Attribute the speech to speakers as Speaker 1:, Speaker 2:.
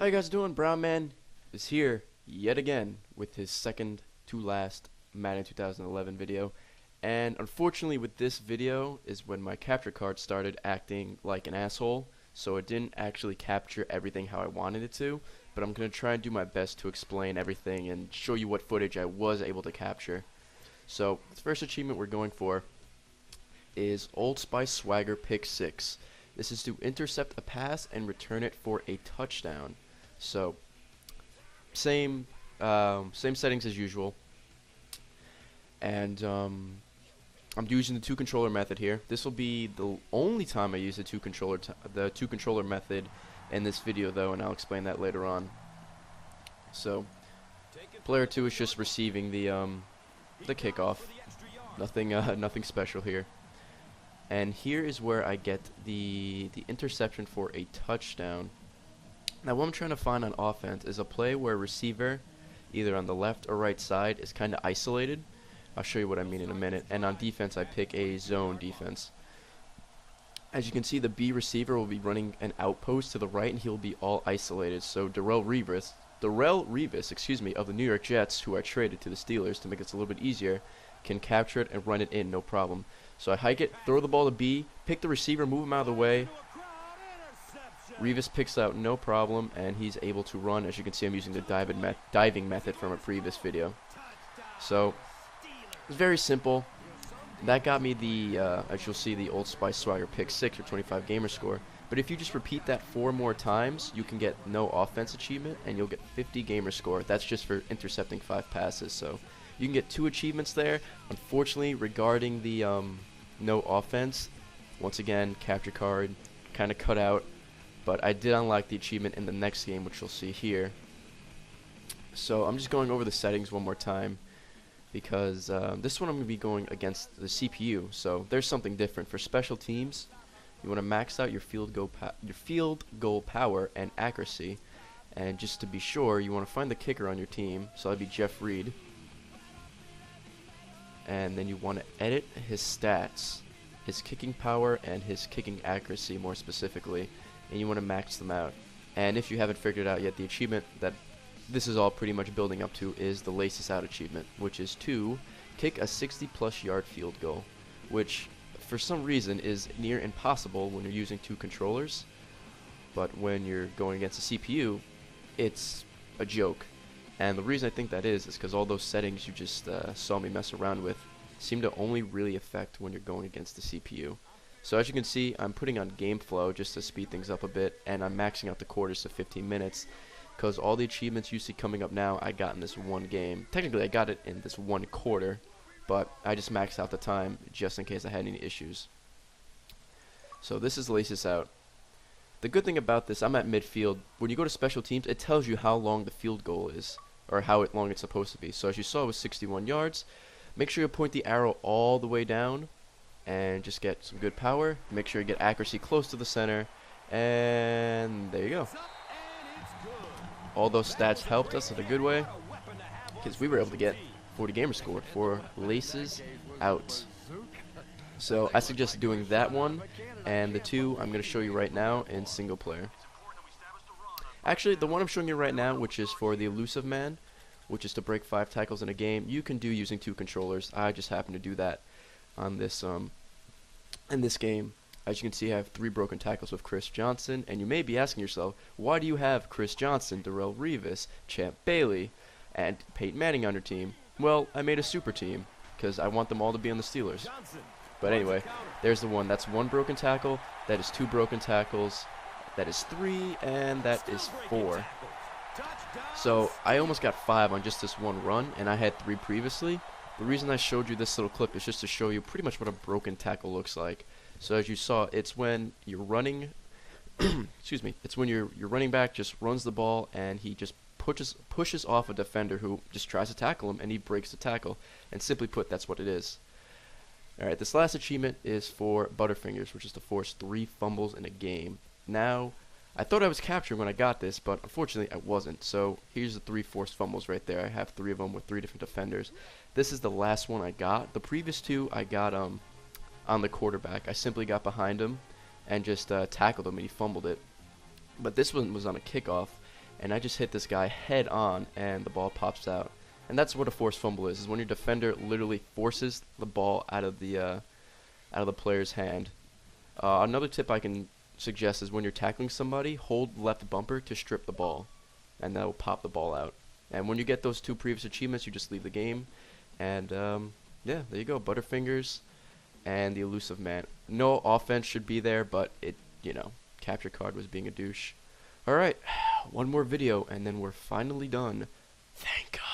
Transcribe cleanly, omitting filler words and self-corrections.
Speaker 1: How you guys doing? Brownman is here yet again with his second to last Madden 2011 video. And unfortunately with this video is when my capture card started acting like an asshole, so it didn't actually capture everything how I wanted it to, but I'm going to try and do my best to explain everything and show you what footage I was able to capture. So the first achievement we're going for is Old Spice Swagger Pick 6. This is to intercept a pass and return it for a touchdown. So same settings as usual, and I'm using the two controller method here. This will be the only time I use the two controller method in this video, though, and I'll explain that later on. So player 2 is just receiving the kickoff. Nothing special here. And here is where I get the interception for a touchdown. Now what I'm trying to find on offense is a play where a receiver, either on the left or right side, is kind of isolated. I'll show you what I mean in a minute. And on defense, I pick a zone defense. As you can see, the B receiver will be running an outpost to the right, and he'll be all isolated. So Darrelle Revis, of the New York Jets, who I traded to the Steelers to make this a little bit easier, can capture it and run it in, no problem. So I hike it, throw the ball to B, pick the receiver, move him out of the way. Revis picks out no problem, and he's able to run. As you can see, I'm using the diving method from a previous video. So it's very simple. That got me the, as you'll see, the Old Spice Swagger Pick 6 or 25 gamer score. But if you just repeat that 4 more times, you can get no offense achievement, and you'll get 50 gamer score. That's just for intercepting 5 passes. So you can get 2 achievements there. Unfortunately, regarding the no offense, once again, capture card kind of cut out. But I did unlock the achievement in the next game, which you'll see here. So I'm just going over the settings one more time, because this one I'm going to be going against the CPU. So there's something different. For special teams, you want to max out your field goal power and accuracy. And just to be sure, you want to find the kicker on your team. So that'd be Jeff Reed. And then you want to edit his stats, his kicking power and his kicking accuracy more specifically. And you want to max them out. And if you haven't figured it out yet, the achievement that this is all pretty much building up to is the Laces Out achievement, which is to kick a 60+ yard field goal, which for some reason is near impossible when you're using 2 controllers, but when you're going against a CPU, it's a joke. And the reason I think that is because all those settings you just saw me mess around with seem to only really affect when you're going against the CPU. So as you can see, I'm putting on game flow just to speed things up a bit, and I'm maxing out the quarters to 15 minutes, because all the achievements you see coming up now I got in this one game. Technically I got it in this one quarter, but I just maxed out the time just in case I had any issues. So this is Laces Out. The good thing about this, I'm at midfield. When you go to special teams, it tells you how long the field goal is, or how long it's supposed to be. So as you saw, it was 61 yards. Make sure you point the arrow all the way down, and just get some good power. Make sure you get accuracy close to the center, and there you go. All those stats helped us in a good way, because we were able to get 40 gamer score for Laces Out. So I suggest doing that one, and the 2 I'm going to show you right now in single player. Actually, the one I'm showing you right now, which is for the Elusive man, which is to break 5 tackles in a game, you can do using 2 controllers. I just happen to do that on this in this game. As you can see, I have 3 broken tackles with Chris Johnson, and you may be asking yourself, why do you have Chris Johnson, Darrelle Revis, Champ Bailey, and Peyton Manning on your team? Well, I made a super team because I want them all to be on the Steelers. But anyway, there's the one. That's 1 broken tackle, that is 2 broken tackles, that is 3, and that is 4. So I almost got 5 on just this one run, and I had 3 previously. The reason I showed you this little clip is just to show you pretty much what a broken tackle looks like. So as you saw, it's when you're running, excuse me, it's when your running back just runs the ball and he just pushes off a defender who just tries to tackle him, and he breaks the tackle. And simply put, that's what it is. Alright, this last achievement is for Butterfingers, which is to force 3 fumbles in a game. Now, I thought I was capturing when I got this, but unfortunately I wasn't. So here's the 3 forced fumbles right there. I have 3 of them with 3 different defenders. This is the last one I got. The previous 2 I got on the quarterback. I simply got behind him and just tackled him, and he fumbled it. But this one was on a kickoff, and I just hit this guy head on, and the ball pops out. And that's what a forced fumble is when your defender literally forces the ball out of the player's hand. Another tip I can suggest is when you're tackling somebody, hold left bumper to strip the ball, and that will pop the ball out. And when you get those 2 previous achievements, you just leave the game. And yeah, there you go, Butterfingers and the Elusive Man. No offense should be there, but it, capture card was being a douche. Alright, one more video, and then we're finally done. Thank God.